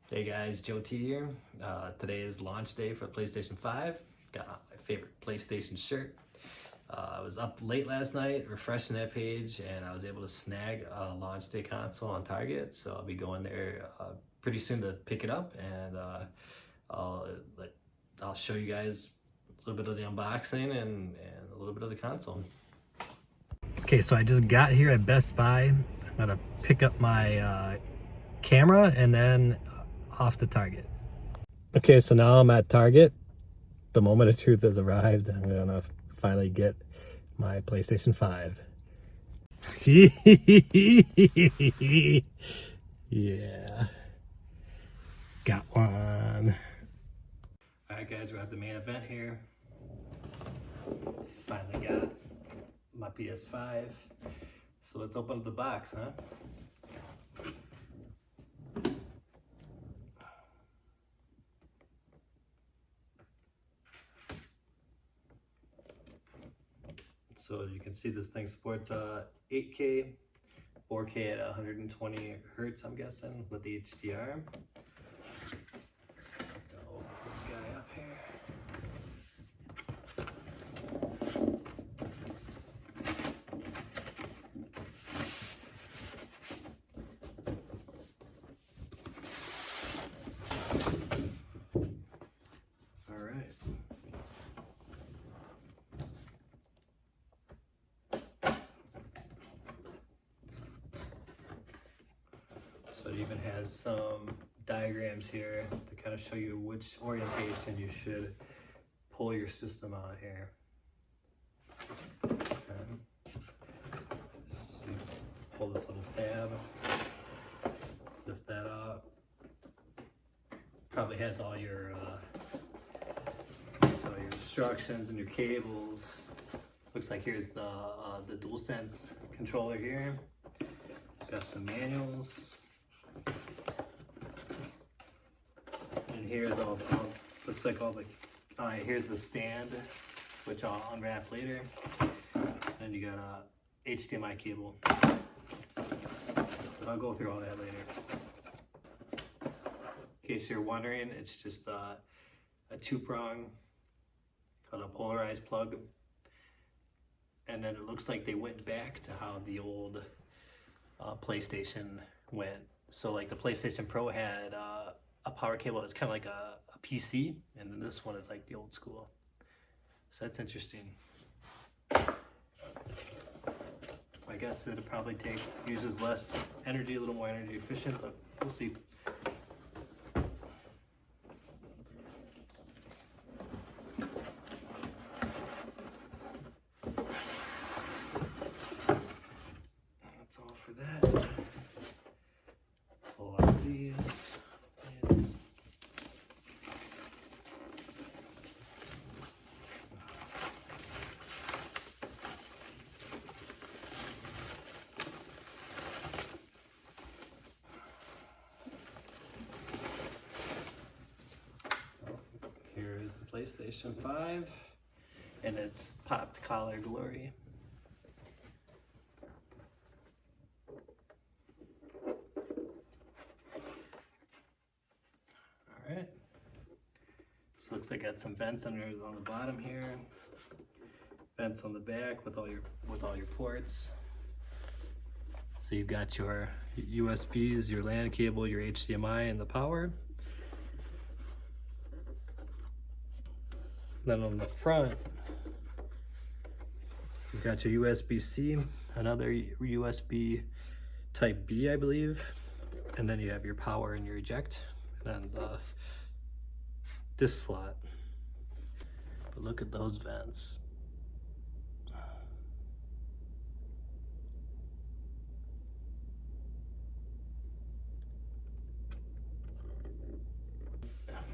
Hey guys, Joe T here. Today is launch day for PlayStation 5. Got on my favorite PlayStation shirt. I was up late last night refreshing that page and I was able to snag a launch day console on Target. So I'll be going there pretty soon to pick it up, and I'll, I'll show you guys a little bit of the unboxing and a little bit of the console. Okay, so I just got here at Best Buy. I'm gonna pick up my camera and then off to Target. Okay, so now I'm at Target. The moment of truth has arrived. I'm gonna finally get my PlayStation 5. Yeah, got one. All right guys, we're at the main event here. Finally got my PS5. So let's open up the box, huh? So you can see this thing sports 8K, 4K at 120 hertz, I'm guessing, with the HDR. I'll open this guy up here. All right. So it even has some diagrams here to kind of show you which orientation you should pull your system out here. Okay. So pull this little tab, lift that up. Probably has all your instructions and your cables. Looks like here's the DualSense controller here. Got some manuals. And here's all looks like all the here's the stand, which I'll unwrap later. And you got a HDMI cable. But I'll go through all that later. In case you're wondering, it's just a two-prong called a polarized plug. And then it looks like they went back to how the old PlayStation went. So like the PlayStation Pro had a power cable that's kind of like a PC, and then this one is like the old school. So that's interesting. I guess it'll probably uses less energy, a little more energy efficient, but we'll see. That's all for that. Pull out these. Here's the PlayStation 5 and its popped collar glory. Alright. So looks like I got some vents on the bottom here. Vents on the back with all your ports. So you've got your USBs, your LAN cable, your HDMI, and the power. Then on the front, you've got your USB-C, another USB Type B, I believe, and then you have your power and your eject, and this slot. But look at those vents.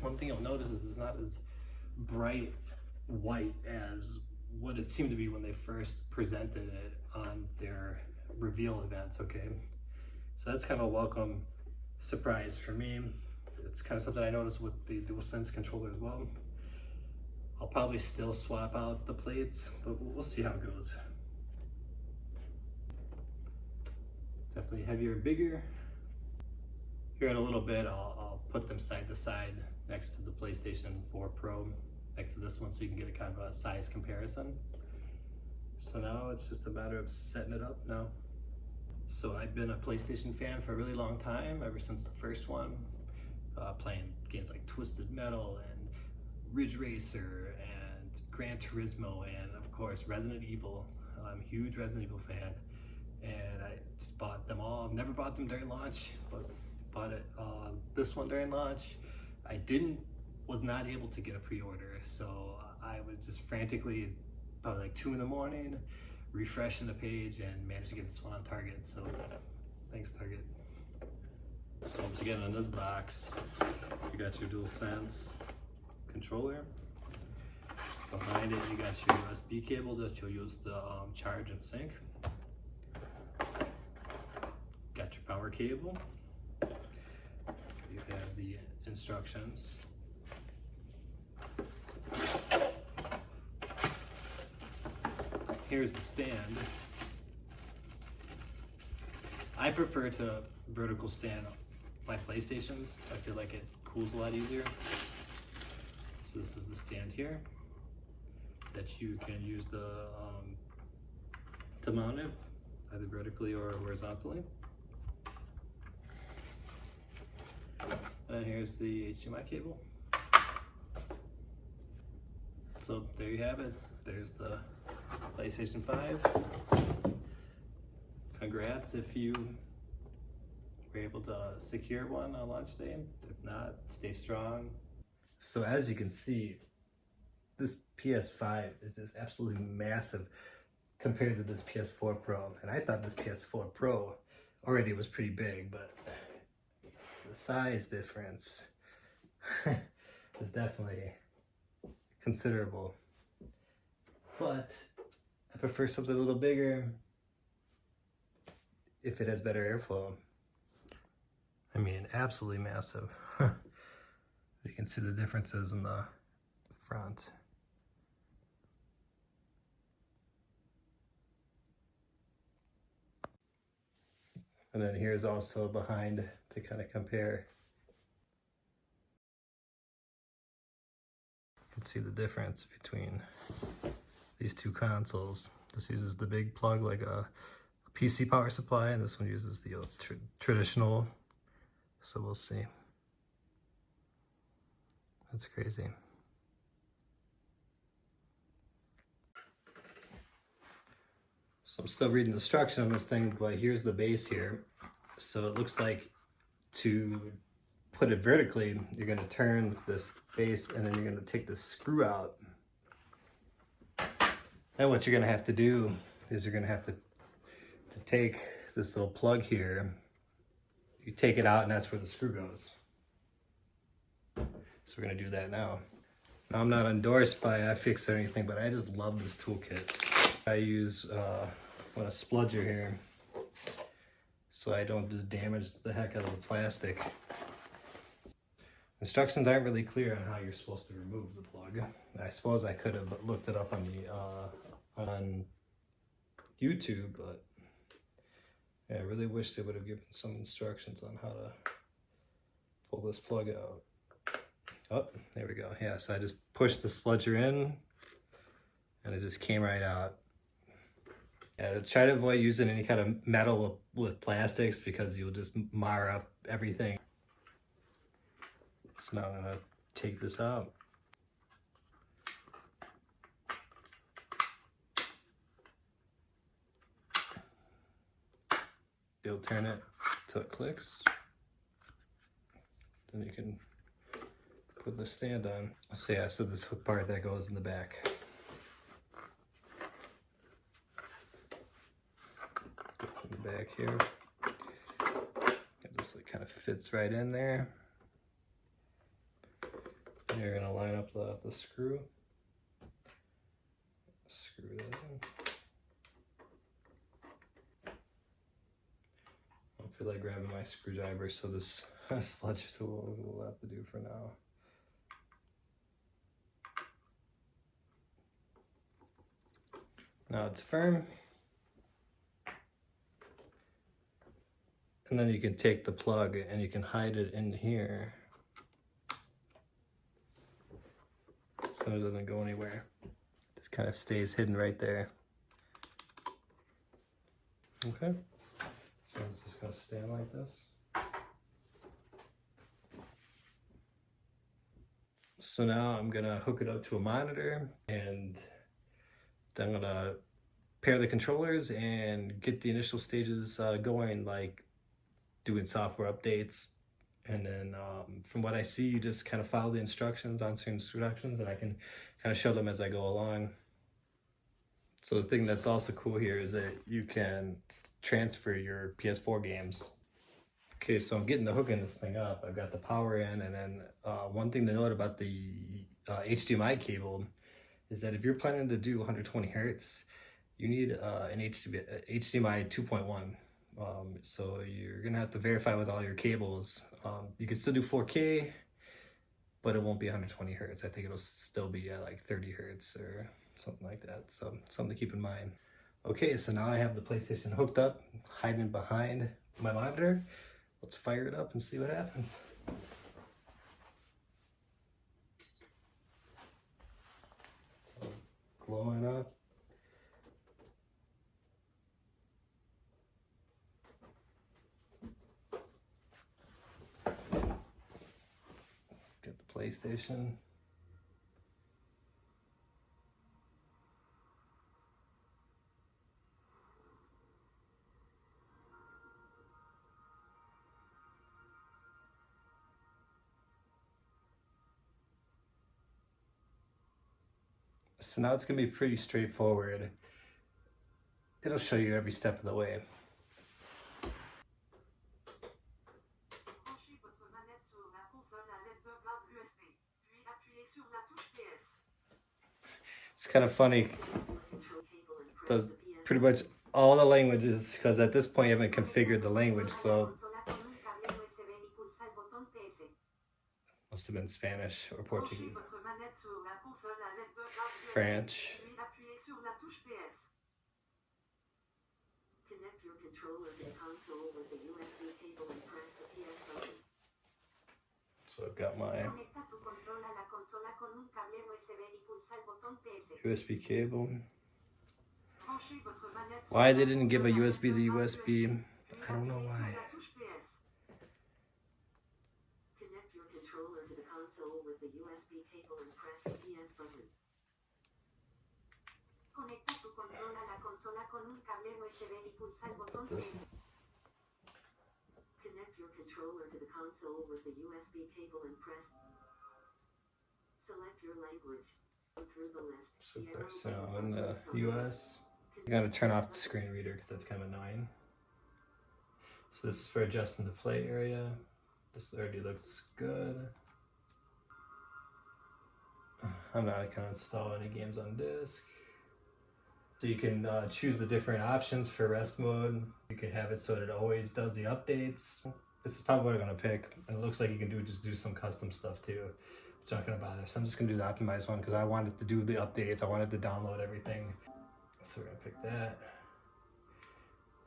One thing you'll notice is it's not as bright white as what it seemed to be when they first presented it on their reveal events. Okay, so that's kind of a welcome surprise for me. It's kind of something I noticed with the DualSense controller as well. I'll probably still swap out the plates, but we'll see how it goes. Definitely heavier, bigger. Here in a little bit, I'll put them side to side next to the PlayStation 4 Pro, next to this one, so you can get a kind of a size comparison. So now it's just a matter of setting it up now. So I've been a PlayStation fan for a really long time, ever since the first one, playing games like Twisted Metal and Ridge Racer and Gran Turismo, and of course Resident Evil. I'm a huge Resident Evil fan, and I just bought them all. I've never bought them during launch, but bought it this one during launch. I was not able to get a pre-order, so I was just frantically, probably like 2 in the morning, refreshing the page, and managed to get this one on Target. So thanks, Target. So once again, in this box, you got your DualSense controller. Behind it, you got your USB cable that you'll use to charge and sync. Got your power cable. You have the instructions. Here's the stand. I prefer to vertical stand my PlayStations. I feel like it cools a lot easier. So this is the stand here that you can use to mount it, either vertically or horizontally. And here's the HDMI cable. So there you have it. There's the PlayStation 5. Congrats if you were able to secure one on launch day. If not, stay strong. So as you can see, this PS5 is just absolutely massive compared to this PS4 Pro. And I thought this PS4 Pro already was pretty big, but the size difference is definitely considerable. But I prefer something a little bigger if it has better airflow. I mean, absolutely massive. You can see the differences in the front. And then here's also behind to kind of compare. You can see the difference between these two consoles. This uses the big plug like a PC power supply, and this one uses the traditional. So we'll see. That's crazy. So I'm still reading the instruction on this thing, but here's the base here. So it looks like to put it vertically, you're going to turn this base and then you're going to take the screw out. And what you're going to have to do is you're going to have to take this little plug here. You take it out and that's where the screw goes. So we're going to do that now. Now I'm not endorsed by iFix or anything, but I just love this toolkit. I use a spludger here so I don't just damage the heck out of the plastic. Instructions aren't really clear on how you're supposed to remove the plug. I suppose I could have looked it up on YouTube, but yeah, I really wish they would have given some instructions on how to pull this plug out. Oh, there we go. Yeah, so I just pushed the spludger in and it just came right out. Yeah, try to avoid using any kind of metal with plastics because you'll just mar up everything. So now I'm gonna take this out. You'll turn it till it clicks. Then you can put the stand on. So yeah, so this hook part that goes in the back. In the back here. It just like kind of fits right in there. And you're gonna line up the screw. Screw that in. I don't feel like grabbing my screwdriver, so this spludge tool will have to do for now. Now it's firm. And then you can take the plug and you can hide it in here so it doesn't go anywhere. Just kind of stays hidden right there. Okay, so it's just gonna stand like this. So now I'm gonna hook it up to a monitor, and then I'm gonna pair the controllers and get the initial stages going, like doing software updates. And then from what I see, you just kind of follow the instructions, answer instructions, and I can kind of show them as I go along. So the thing that's also cool here is that you can transfer your PS4 games. Okay, so I'm getting the hook in this thing up. I've got the power in, and then one thing to note about the HDMI cable is that if you're planning to do 120 hertz, you need an HDMI 2.1. So you're gonna have to verify with all your cables. You can still do 4K, but it won't be 120 hertz. I think it'll still be at like 30 hertz or something like that. So something to keep in mind. Okay, so now I have the PlayStation hooked up, hiding behind my monitor. Let's fire it up and see what happens. So glowing up. Get the PlayStation. So now it's gonna be pretty straightforward. It'll show you every step of the way. It's kind of funny. It does pretty much all the languages, because at this point you haven't configured the language, so must have been Spanish or Portuguese. French. Connect your controller to the console with the USB cable and press the PS button. So I've got my USB cable. Why they didn't give a USB to USB, I don't know why. Connect your controller to the console with the USB cable and press the PS button. Conecta tu control a la consola con un cable USB y pulsa el botón PS. Connect your controller to the console with the USB cable and press. Select your language. Go through the list. Super. So in the US, you gotta turn off the screen reader because that's kind of annoying. So this is for adjusting the play area. This already looks good. I'm not gonna install any games on disk. So you can choose the different options for rest mode. You can have it so that it always does the updates. This is probably what I'm gonna pick. And it looks like you can just do some custom stuff too, which I'm not gonna bother. So I'm just gonna do the optimized one because I wanted to do the updates. I wanted to download everything. So we're gonna pick that.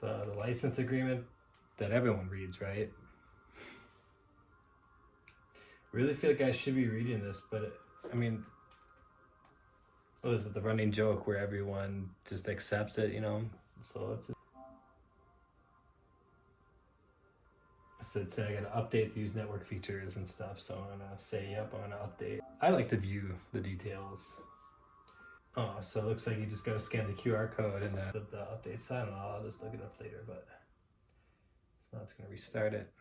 The license agreement that everyone reads, right? I really feel like I should be reading this, but I mean, what is it, the running joke where everyone just accepts it, you know? So let's say I gotta update these network features and stuff, so I'm gonna say, yep, I'm gonna update. I like to view the details. Oh, so it looks like you just gotta scan the QR code and the updates. I don't know, I'll just look it up later, but so now it's gonna restart it.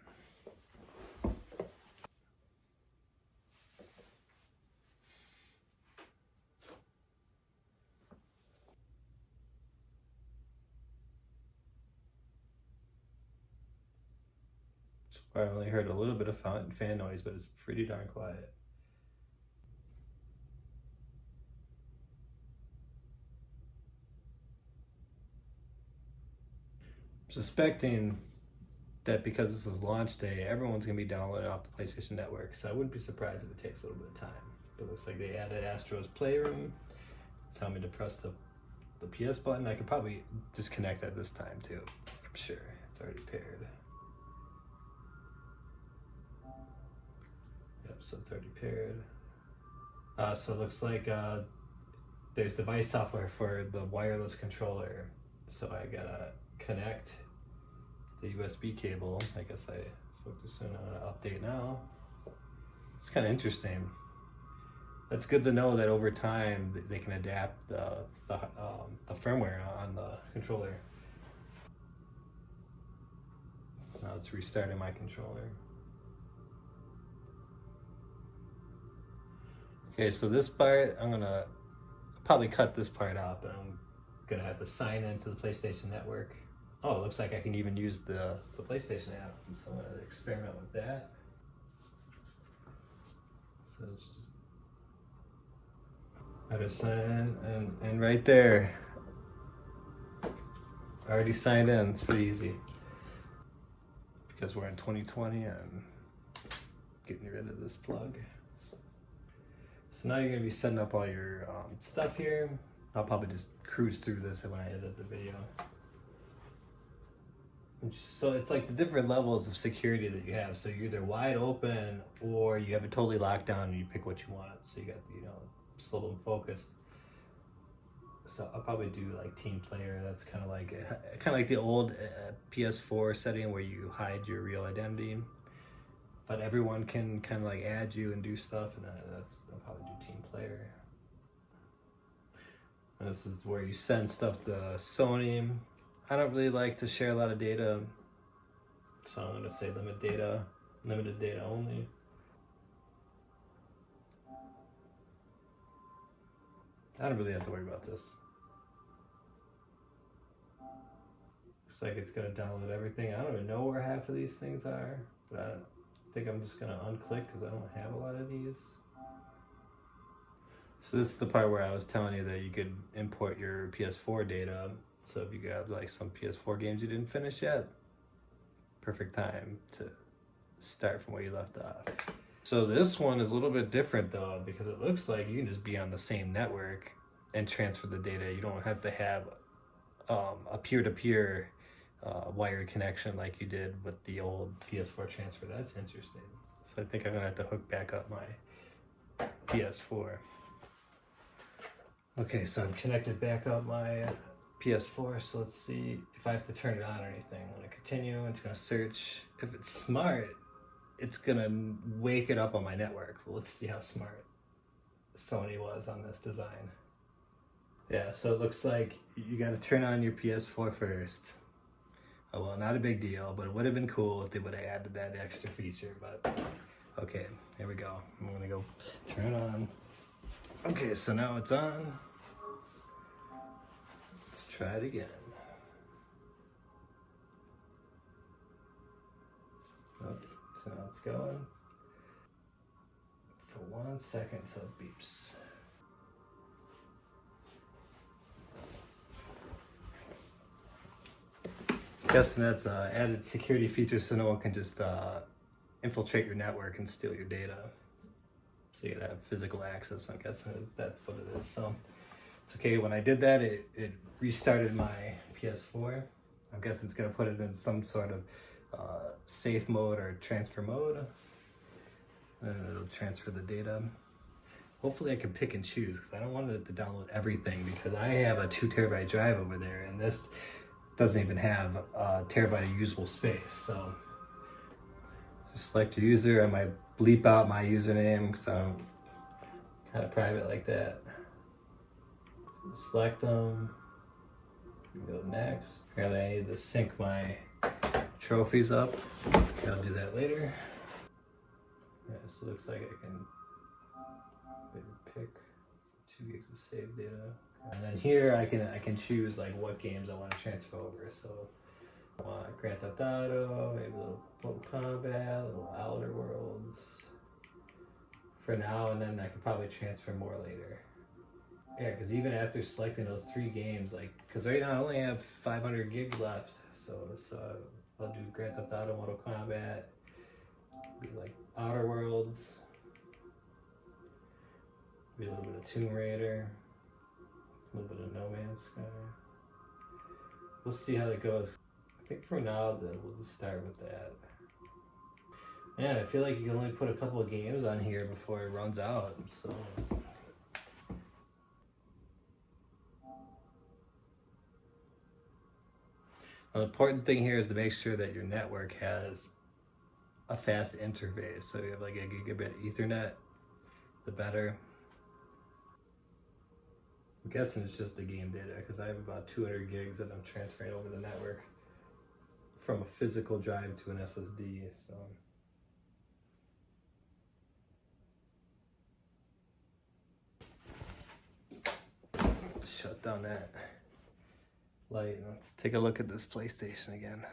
I only heard a little bit of fan noise, but it's pretty darn quiet. I'm suspecting that because this is launch day, everyone's gonna be downloading off the PlayStation Network, so I wouldn't be surprised if it takes a little bit of time. But it looks like they added Astro's Playroom. It's telling me to press the PS button. I could probably disconnect at this time too. I'm sure it's already paired. so it's already paired. So it looks like there's device software for the wireless controller. So I gotta connect the USB cable. I guess I spoke too soon. I'm gonna update now. It's kind of interesting. That's good to know that over time they can adapt the firmware on the controller. Now it's restarting my controller. Okay, so this part, I'm gonna probably cut this part out, but I'm gonna have to sign into the PlayStation Network. Oh, it looks like I can even use the PlayStation app, so I'm gonna experiment with that. So it's just, I just sign in, and right there, I already signed in. It's pretty easy because we're in 2020 and getting rid of this plug. So now you're gonna be setting up all your stuff here. I'll probably just cruise through this when I edit the video. So it's like the different levels of security that you have. So you're either wide open or you have it totally locked down and you pick what you want. So you got, slow and focused. So I'll probably do like team player. That's kind of like the old PS4 setting where you hide your real identity, but everyone can kind of like add you and do stuff. And I'll probably do team player. And this is where you send stuff to Sony. I don't really like to share a lot of data, so I'm gonna say limited data only. I don't really have to worry about this. Looks like it's gonna download everything. I don't even know where half of these things are, but I think I'm just gonna unclick because I don't have a lot of these. So this is the part where I was telling you that you could import your PS4 data. So if you got like some PS4 games you didn't finish yet, perfect time to start from where you left off. So this one is a little bit different though, because it looks like you can just be on the same network and transfer the data. You don't have to have a peer-to-peer wired connection like you did with the old PS4 transfer. That's interesting. So I think I'm gonna have to hook back up my PS4. Okay, so I've connected back up my PS4, so let's see if I have to turn it on or anything. I'm gonna continue, it's gonna search. If it's smart, it's gonna wake it up on my network. Well, let's see how smart Sony was on this design. Yeah, so it looks like you gotta turn on your PS4 first. Oh well, not a big deal, but it would have been cool if they would have added that extra feature, but okay, here we go. I'm gonna go turn it on. Okay, so now it's on. Let's try it again. Okay, so now it's going. For 1 second till it beeps. Guessing that's added security features so no one can just infiltrate your network and steal your data. So you gotta have physical access. I'm guessing that's what it is. So it's okay. When I did that, it restarted my PS4. I'm guessing it's gonna put it in some sort of safe mode or transfer mode, and it'll transfer the data. Hopefully I can pick and choose because I don't want it to download everything because I have a 2 terabyte drive over there and this doesn't even have a terabyte of usable space. So just select your user. I might bleep out my username because I'm kind of private like that. Select them. Go next. Apparently I need to sync my trophies up. I'll do that later. Yeah, so it looks like I can maybe pick 2 gigs of saved data. And then here I can choose like what games I want to transfer over. So I want Grand Theft Auto, maybe a little Mortal Kombat, a little Outer Worlds for now, and then I could probably transfer more later. Yeah, because even after selecting those 3 games, like, because right now I only have 500 gigs left, so I'll do Grand Theft Auto, Mortal Kombat, be like Outer Worlds, be a little bit of Tomb Raider, a little bit of No Man's Sky. We'll see how that goes. I think for now that we'll just start with that. And I feel like you can only put a couple of games on here before it runs out, so. The important thing here is to make sure that your network has a fast interface. So you have like a gigabit Ethernet, the better. I'm guessing it's just the game data because I have about 200 gigs that I'm transferring over the network from a physical drive to an SSD. So. Let's shut down that light. Let's take a look at this PlayStation again.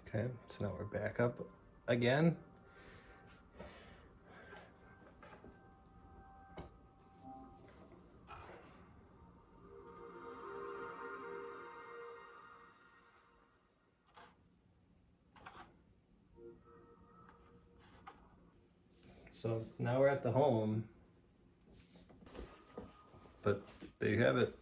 Okay, so now we're back up again. So now we're at the home, but there you have it.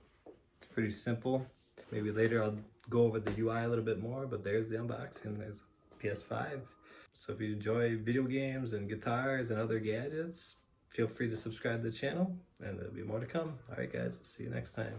It's pretty simple. Maybe later I'll go over the UI a little bit more, but there's the unboxing. There's PS5. So if you enjoy video games and guitars and other gadgets, feel free to subscribe to the channel and there'll be more to come. All right, guys, see you next time.